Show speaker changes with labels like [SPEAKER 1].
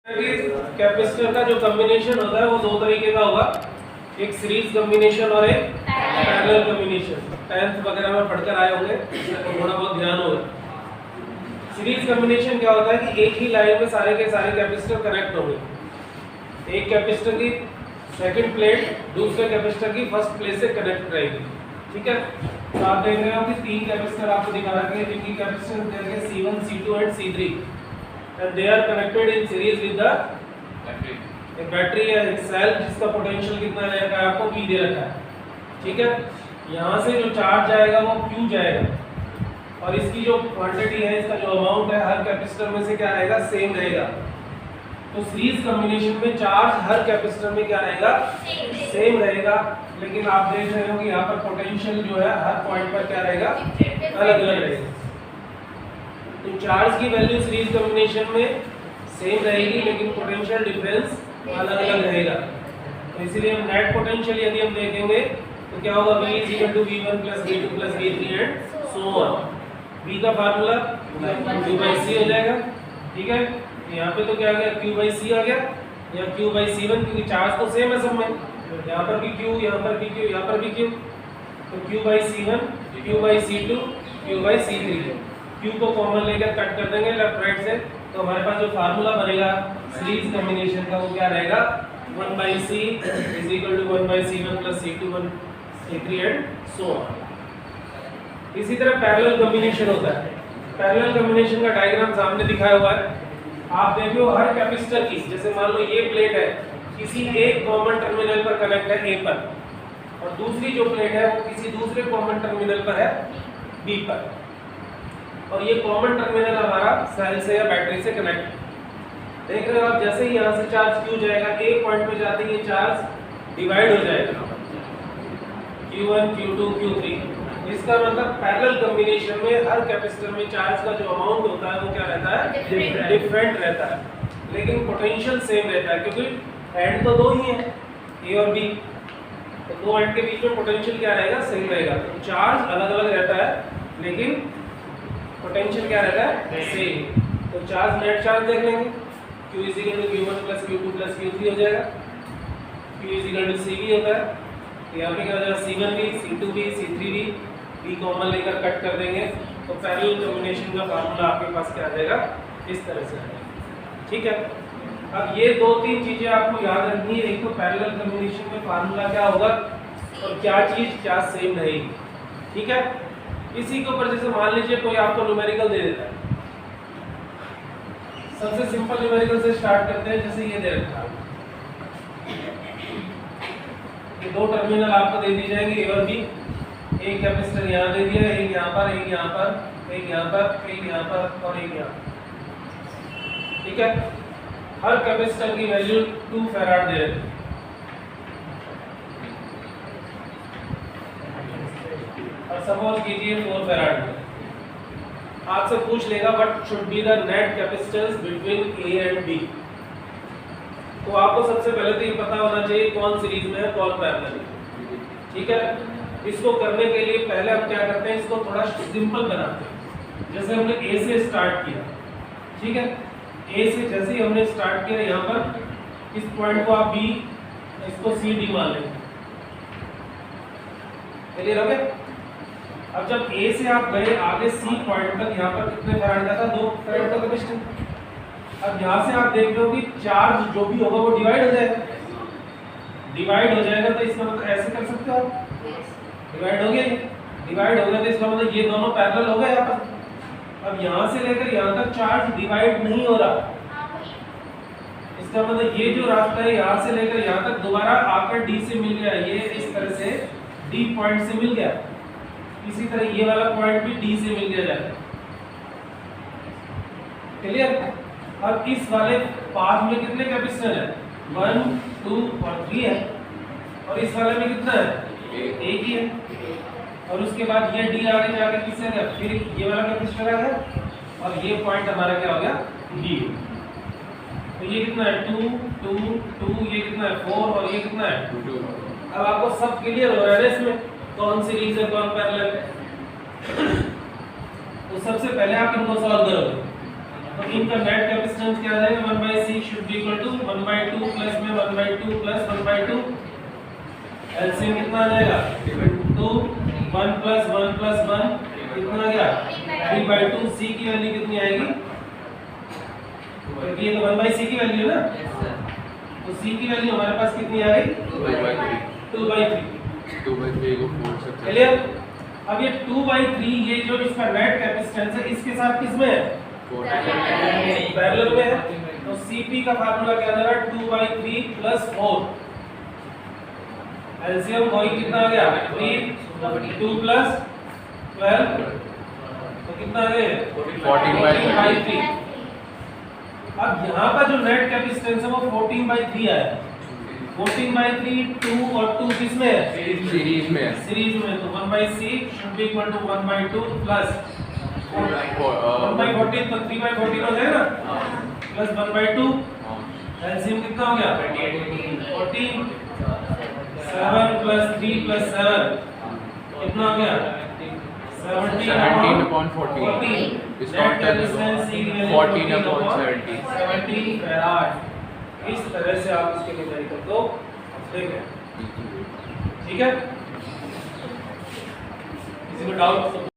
[SPEAKER 1] Capacitor का जो combination होता है वो दो तरीके का होगा, एक सीरीज कॉम्बिनेशन और एक पैरेलल कॉम्बिनेशन। 10th वगैरह में पढ़कर आए होंगे तो थोड़ा बहुत ध्यान होगा। सीरीज कॉम्बिनेशन क्या होता है कि एक ही लाइन में सारे के सारे कैपेसिटर कनेक्ट होंगे। एक कैपेसिटर की सेकंड प्लेट दूसरे कैपेसिटर की फर्स्ट प्लेट से कनेक्ट रहेगी, ठीक है। तो आप देख रहे हो कि तीन कैपेसिटर आपको दिखा रखे हैं, जिनकी capacitance C1, C2 and C3 and they are connected in series with the battery या एक सेल जिसका पोटेंशियल कितना रहेगा आपको P दे रखा है, ठीक है। यहाँ से जो चार्ज जाएगा वो Q जाएगा और इसकी जो क्वांटिटी है, इसका जो अमाउंट है हर कैपेसिटर में से क्या रहेगा, सेम रहेगा। तो सीरीज कॉम्बिनेशन में चार्ज हर कैपेसिटर में क्या रहेगा, सेम रहेगा, लेकिन आप देख रहे हो कि यहाँ पर पोटेंशियल जो है हर पॉइंट पर क्या रहेगा, अलग अलग रहेगा। तो चार्ज की वैल्यू सीरीज कॉम्बिनेशन में सेम रहेगी लेकिन पोटेंशियल डिफरेंस अलग अलग रहेगा। तो इसीलिए हम नेट पोटेंशियल यदि हम देखेंगे तो क्या होगा, V = V1 + V2 + V3 and so on. V का फार्मूला Q/C हो जाएगा, ठीक है। यहाँ पे तो क्या आ गया, Q/C आ गया या Q/C1, क्योंकि चार्ज तो सेम है सब में। यहाँ पर भी Q, यहाँ पर भी Q, यहाँ पर भी Q, तो Q/C1, Q/C2, Q/C3। Q को कॉमन लेकर कट कर देंगे लेफ्ट राइट से, तो हमारे पास जो फार्मूला बनेगा सीरीज कॉम्बिनेशन का वो क्या रहेगा, 1/C = 1/C1 + C2 C3 and so on. इसी तरह पैरेलल कॉम्बिनेशन होता है। पैरेलल कॉम्बिनेशन का डायग्राम सामने दिखाया हुआ है, आप देखो हर कैपेसिटर की, जैसे मान लो ये प्लेट है, किसी एक कॉमन टर्मिनल पर कनेक्ट है A पर, और दूसरी जो प्लेट है वो किसी दूसरे कॉमन टर्मिनल पर है B पर, और ये कॉमन टर्मिनल हमारा सेल से या बैटरी से कनेक्ट है। देख रहे हो आप, जैसे ही यहाँ से चार्ज Q जाएगा, एक पॉइंट पे जाते ही ये चार्ज डिवाइड हो जाएगा, Q1, Q2, Q3। इसका मतलब पैरेलल कॉम्बिनेशन में हर कैपेसिटर में चार्ज का जो अमाउंट होता है वो क्या रहता है, डिफरेंट रहता है, लेकिन पोटेंशियल सेम रहता है, क्योंकि एंड तो दो ही है, A और B, तो दो एंड के बीच में पोटेंशियल क्या रहेगा, सेम रहेगा। तो चार्ज अलग अलग रहता है लेकिन पोटेंशियल क्या रहता है, सेम। तो चार्ज नेट चार्ज देख लेंगे, Q = Q1 + Q2 + Q3 हो जाएगा। Q = CV होता है, तो यहाँ पे क्या हो जाएगा, C1 भी, C2 भी, C3 भी, B कॉमन लेकर कट कर देंगे, तो पैरेलल कॉम्बिनेशन का फार्मूला आपके पास क्या आ जाएगा, इस तरह से आ जाएगा, ठीक है। अब ये दो तीन चीजें आपको याद रखनी है, एक तो पैरेलल कॉम्बिनेशन में फार्मूला क्या होगा और क्या चीज क्या सेम रहेगी, ठीक है। इसी के ऊपर जैसे मान लीजिए कोई आपको न्यूमेरिकल दे देता है, सबसे सिंपल न्यूमेरिकल से स्टार्ट करते हैं। जैसे ये दे रखा है, ये दो टर्मिनल आपको दे दी जाएंगे A और B, एक कैपेसिटर यहाँ दे दिया, एक यहाँ पर, एक यहाँ पर, एक यहाँ पर, एक यहाँ पर और एक यहाँ, ठीक है। हर कैपेसिटर की वैल्यू 2 फैराड दे रहे हैं, और सपोज कीजिए 4 फैराड। आपसे पूछ लेगा what should be the net capacitance between A and B। तो आपको सबसे पहले तो ये पता होना चाहिए कौन सीरीज में है कौन पैरेलल है, ठीक है। इसको करने के लिए पहले हम क्या करते हैं, इसको थोड़ा सिंपल बनाते हैं। जैसे हमने A से स्टार्ट किया, ठीक है, A से जैसे ही हमने स्टार्ट किया, यहाँ पर इस पॉइंट को आप B, इसको CD मान लेंगे, क्लियर हो गया। अब जब A से आप गए आगे C पॉइंट तक, यहाँ पर कितने फैराड का था, 2 फैराड का कैपेसिटर। अब यहाँ से आप देख रहे हो कि चार्ज जो भी होगा वो डिवाइड हो जाएगा, डिवाइड हो जाएगा, तो इसका मतलब ऐसे कर सकते हो आप, डिवाइड हो गया, डिवाइड हो गया, तो इसका मतलब ये दोनों पैरेलल हो गए यहाँ पर। अब यहाँ से लेकर यहाँ तक चार्ज डिवाइड नहीं हो रहा, इसका मतलब ये जो रास्ता है यहाँ से लेकर यहाँ तक दोबारा आकर D से मिल गया, ये इस तरह से D पॉइंट से मिल गया, इसी तरह ये वाला पॉइंट भी D से मिल गया जाएगा, क्लियर। अब इस वाले पाथ में कितने कैपेसिटर है, 1, 2 और 3 है, और इस वाले में कितना है, एक ही है, और उसके बाद ये D आगे जाकर किससे गया, फिर ये वाला कैपेसिटर आ गया, और ये पॉइंट हमारा क्या हो गया, D। तो ये कितना है, 2, 2, 2, ये कितना है, 4, और ये कितना है, 2। अब आपको सब क्लियर हो रहा है इसमें कौन सीरीज है कौन पैरेलल है। तो सबसे पहले आप इनको सॉल्व करोगे, तो इनका नेट कैपेसिटेंस क्या आ जाएगा 1/c should be equal to 1/2 plus में 1/2 प्लस 1/2 एलसीएम कितना आ जाएगा 2 1 प्लस 1 प्लस 1 कितना आ गया 3/2 c की वैल्यू कितनी आएगी क्योंकि ये तो 1/c की वैल्यू है ना तो c की वैल्यू हमारे पास कितनी आ गई 2/3
[SPEAKER 2] को 4 से
[SPEAKER 1] क्लियर अब ये 2/3 ये जो इसका नेट कैपेसिटेंस है इसके साथ किसमें है पैरेलल में है तो Cp का फार्मूला क्या आ जाएगा 2/3 प्लस 4 एलसीएम वही कितना आ गया 3 2 प्लस 12 तो कितना आ गया 14/3 अब यहाँ का जो नेट कैपेसिटेंस है वो 14/3 आया 14/3 2 और 2 किसमें है
[SPEAKER 2] सीरीज में है
[SPEAKER 1] सीरीज में तो 1/c should be equal to 1/2 plus 1/14 तो 3/14 हो जाएगा प्लस 1/2 एलसीएम कितना हो गया 14 7 प्लस 3 प्लस 7 कितना हो गया
[SPEAKER 2] 17/14 इसका आंसर 14/70
[SPEAKER 1] 17 फैराड इस तरह से आप इसके न्यूमेरिकल को देखें ठीक है किसी को डाउट